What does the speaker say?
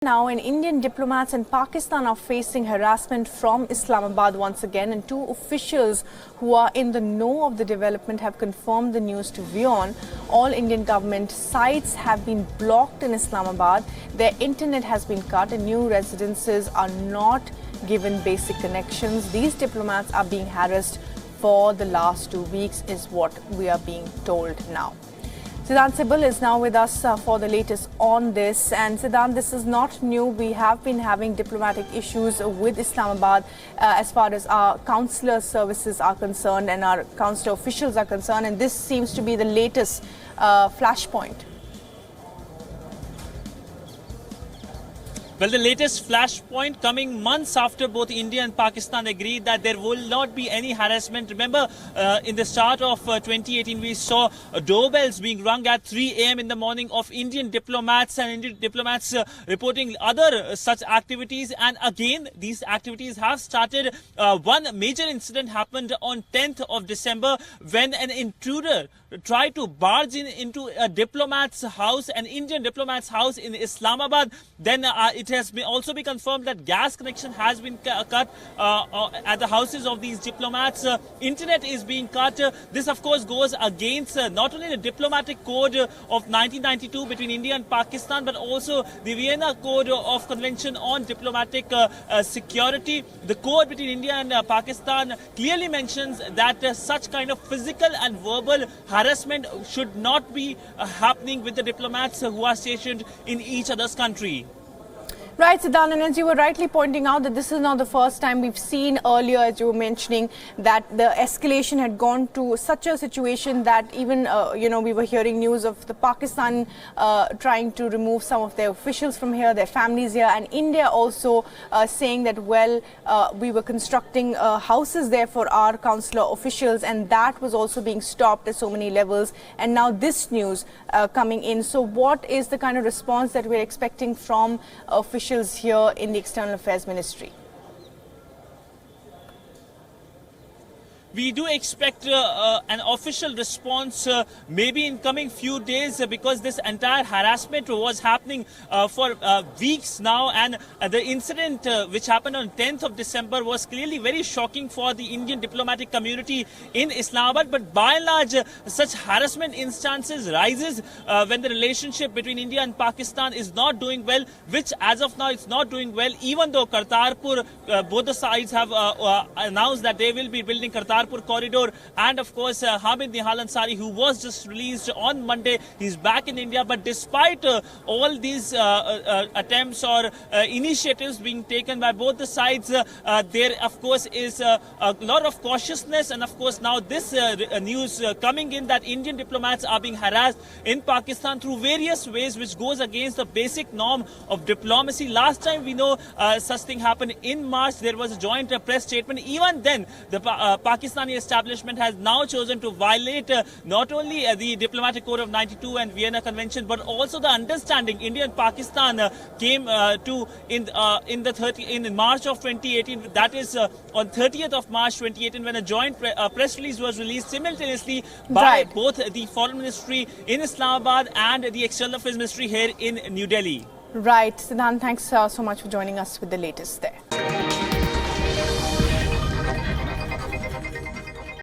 Now, Indian diplomats in Pakistan are facing harassment from Islamabad once again, and two officials who are in the know of the development have confirmed the news to Wion. All Indian government sites have been blocked in Islamabad. Their internet has been cut and new residences are not given basic connections. These diplomats are being harassed for the last 2 weeks is what we are being told now. Siddhant Sibal is now with us for the latest on this. And Siddhant, this is not new. We have been having diplomatic issues with Islamabad as far as our consular services are concerned and our consular officials are concerned. And this seems to be the latest flashpoint. Well, the latest flashpoint coming months after both India and Pakistan agreed that there will not be any harassment. Remember, in the start of 2018, we saw doorbells being rung at 3 a.m. in the morning of Indian diplomats and Indian diplomats reporting other such activities. And again, these activities have started. One major incident happened on 10th of December when an intruder tried to barge into a diplomat's house, an Indian diplomat's house in Islamabad. Then it has also been confirmed that gas connection has been cut at the houses of these diplomats. Internet is being cut. This, of course, goes against not only the diplomatic code of 1992 between India and Pakistan, but also the Vienna Code of Convention on Diplomatic Security. The code between India and Pakistan clearly mentions that such kind of physical and verbal harassment should not be happening with the diplomats who are stationed in each other's country. Right, Siddhant, and as you were rightly pointing out that this is not the first time we've seen earlier, as you were mentioning, that the escalation had gone to such a situation that even, we were hearing news of the Pakistan trying to remove some of their officials from here, their families here, and India also saying that, well, we were constructing houses there for our consular officials, and that was also being stopped at so many levels. And now this news coming in. So what is the kind of response that we're expecting from officials here in the External Affairs Ministry? We do expect an official response maybe in coming few days because this entire harassment was happening for weeks now, and the incident which happened on 10th of December was clearly very shocking for the Indian diplomatic community in Islamabad. But by and large, such harassment instances rises when the relationship between India and Pakistan is not doing well, which as of now it's not doing well, even though Kartarpur, both the sides have announced that they will be building Kartarpur corridor. And of course, Hamid Nihal Ansari, who was just released on Monday, he's back in India. But despite all these attempts or initiatives being taken by both the sides, there of course is a lot of cautiousness. And of course now this news coming in that Indian diplomats are being harassed in Pakistan through various ways, which goes against the basic norm of diplomacy. Last time we know such thing happened in March. There was a joint press statement. Even then, the Pakistani establishment has now chosen to violate not only the diplomatic code of 92 and Vienna Convention, but also the understanding India and Pakistan came to in March of 2018. That is on 30th of March 2018, when a joint press release was released simultaneously by both the Foreign Ministry in Islamabad and the External Affairs Ministry here in New Delhi. Right, Siddhant, thanks so much for joining us with the latest there.